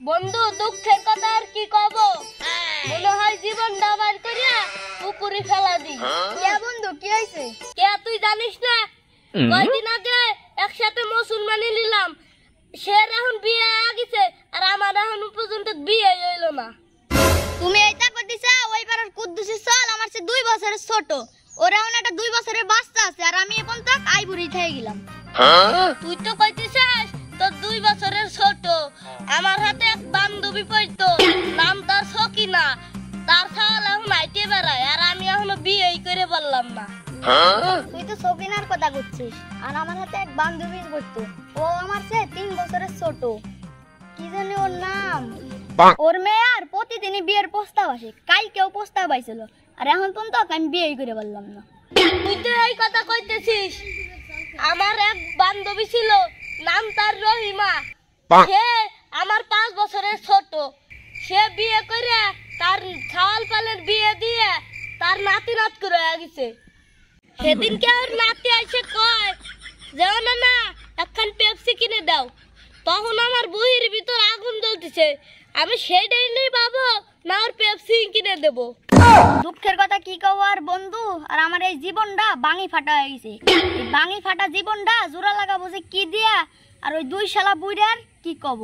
বন্ধু দুঃখের কথা আর কি কব, মনে হয় জীবন দাবার করিয়া পুকুরে ফেলা দি। কে বন্ধু কি হইছে? কে তুই জানিস না? কয়দিন আগে একসাথে মুসলমানি নিলাম, সে এখন বিয়ে আগিছে আর আমার এখন পর্যন্ত বিয়ে হইল না। তুমি এইটা কইতেছা ওই পাড়ার কুদ্দুসের চল আমার চেয়ে 2 বছরের ছোট, ওর এখন একটা 2 বছরের বাচ্চা আছে আর আমি এখন তাক আইবুড়ি থেকে গেলাম। তুই তো কইতেছিস তোর 2 বছরের ছোট, আমার হাতে এক বান্ধবী পড়তো, নাম তার সকিনা, তার ছাল এখন আইতে বেড়ায় আর আমি এখনো বিয়েই করে বললাম না। তুই তো সকিনার কথা করছিস আর আমার হাতে এক বান্ধবী পড়তো, ও আমার চেয়ে 3 বছরের ছোট, কি জানি ওর নাম। ওর মেয়ে আর প্রতিদিনই বিয়ের প্রস্তাব আসে, কালকেও প্রস্তাব আইছিল আর এখন পর্যন্ত আমি বিয়েই করে বললাম না। তুই তো এই কথা কইতেছিস, আমার এক বান্ধবী ছিল, নাম তার রহিমা, সে আমার 5 বছরের ছোট, সে বিয়ে করে তার ছাওয়াল পালের বিয়ে দিয়ে তার নাতি নাত করে গেছে। সেদিনকে আর নাতি এসে কয় যে না একখান পেপসি কিনে দাও, তখন আমার বুহির ভিতর আগুন জ্বলতেছে, আমি সেইটাই নেই বাবু না ওর পেপসি কিনে দেবো। দুঃখের কথা কি কব আর বন্ধু, আর আমার এই জীবনটা বাঙি ফাটা হয়ে গেছে। এই বাঙি ফাটা জীবনটা জোড়া লাগাবো যে কি দিয়া, আর ওই 2 শালা বুইড়ার কি কব।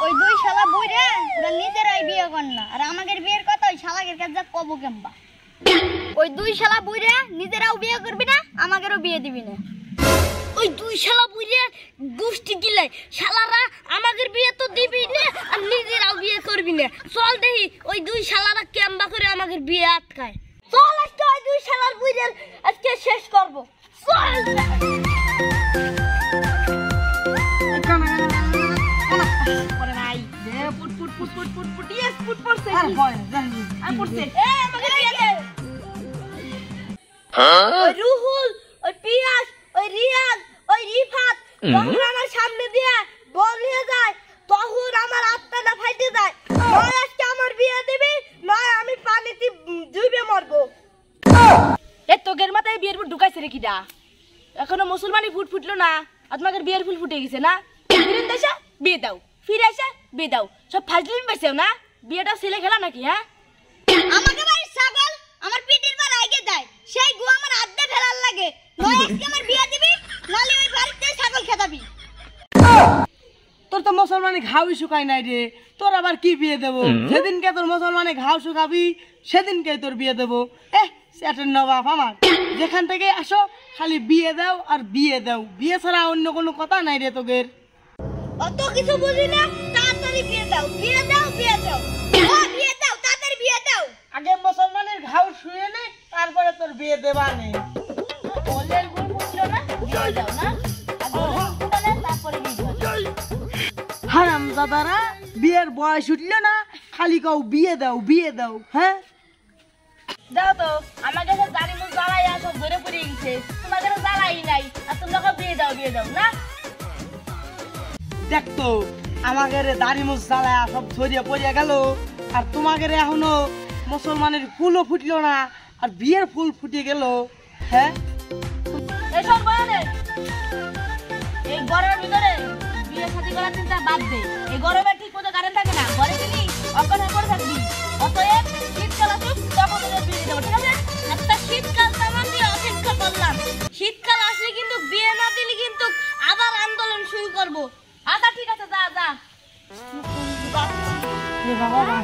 ওই 2 শালা বুইড়া ওরা নিজেরাই বিয়ে কর না, আর আমাদের বিয়ের কথা ওই শালাকের কাছে যা কব কেমবা। ওই 2 শালা বুইড়া নিজেরাও বিয়ে করবি না, আমাদেরও বিয়ে দিবি না। ওই 2 শালা বুইড়া গোষ্ঠী দিলে শালারা আমাদের বিয়ে তো দিবি না আর নিজেরাও বিয়ে করবি না। চল দেখি ওই 2 শালারা কেমবা করে আমাদের বিয়ে আটকায়। চল আজকে ওই 2 শালার বুইড়ার আজকে শেষ করব। চল পরে নাই দে পুট পুট পুট পুট পুট পুট ইয়েস পুট পড়ছে আর হয় জানি আর পড়ছে এ আমাকে বিয়ে দে। ওই রুহুল, ওই পিয়াস, ওই রিয়াজ, ওই রিফাত যখন আমার সামনে দিয়ে বল নিয়ে যায় তখন আমার আত্মাটা ফাইটে যায়। নয় আজকে আমার বিয়ে দিবি, নয় আমি পানিতে ডুবে মরবো। এ তোগের মাথায় বিয়ের ফুট ঢুকাইছে রে কিডা? এখনো মুসলমানি ফুট ফুটলো না আর তোমাদের বিয়ের ফুল ফুটে গেছে না? ফিরেন দেশে বিয়ে দাও, ফিরে আসে বিয়ে দাও, সব ফাজলিম পাইছেও না? বিয়েটা ছেলে খেলা নাকি? হ্যাঁ আমাকে বাড়ির ছাগল আমার পিটির পর আইগে দেয়, সেই গু আমার আদ্দে ফেলার লাগে। নয় আজকে আমার বিয়ে দিবি, নালে ওই বাড়িতে ছাগল খেতাবি। তোর তো মুসলমানি ঘাওই শুকাই নাই রে, তোর আবার কি বিয়ে দেবো? যেদিনকে তোর মুসলমানি ঘাও শুকাবি সেদিনকে তোর বিয়ে দেবো। সেটের নবাব আমার, যেখান থেকে আসো খালি বিয়ে দাও আর বিয়ে দাও, বিয়ে ছাড়া অন্য কোনো কথা নাই রে তোদের। অত কিছু বুঝি না, তাড়াতাড়ি বিয়ে দাও, বিয়ে দাও, বিয়ে দাও, ও বিয়ে দাও, তাড়াতাড়ি বিয়ে দাও। আগে মুসলমানের ঘাও শুয়ে নে, তারপরে তোর বিয়ে দেবা নে। বলের গুণ ফুটলো না বিয়ে দাও না, তারপরে হারাম দাদারা, বিয়ের বয়স উঠলো না খালি কাউ বিয়ে দাও বিয়ে দাও। হ্যাঁ যাও তো, আমার কাছে জানি মুখ জ্বালাই সব ধরে পড়ে গেছে, তোমাদের জ্বালাই নাই আর তোমরা বিয়ে দাও না। দেখতো আমাদের দাড়ি মুখ জ্বালা সব ছড়িয়ে পড়িয়া গেল, আর তোমাদের এখনো মুসলমানের ফুলও ফুটলো না আর বিয়ের ফুল ফুটে গেল। হ্যাঁ এসব বলে এই গরমের ভিতরে বিয়ে শাদী করার চিন্তা বাদ দে। এই গরমে ঠিক মতো কারেন্ট থাকে না, ঘরে তিনি অজ্ঞান করে থাকবি। অতএব শীতকাল আসুক তখন তোদের বিয়ে দেবো, ঠিক আছে? একটা শীতকাল আমার দিয়ে অপেক্ষা করলাম, শীতকাল আসলে কিন্তু বিয়ে না দিলে কিন্তু আবার আন্দোলন শুরু করবো। আচ্ছা ঠিক আছে, যা যা বাবা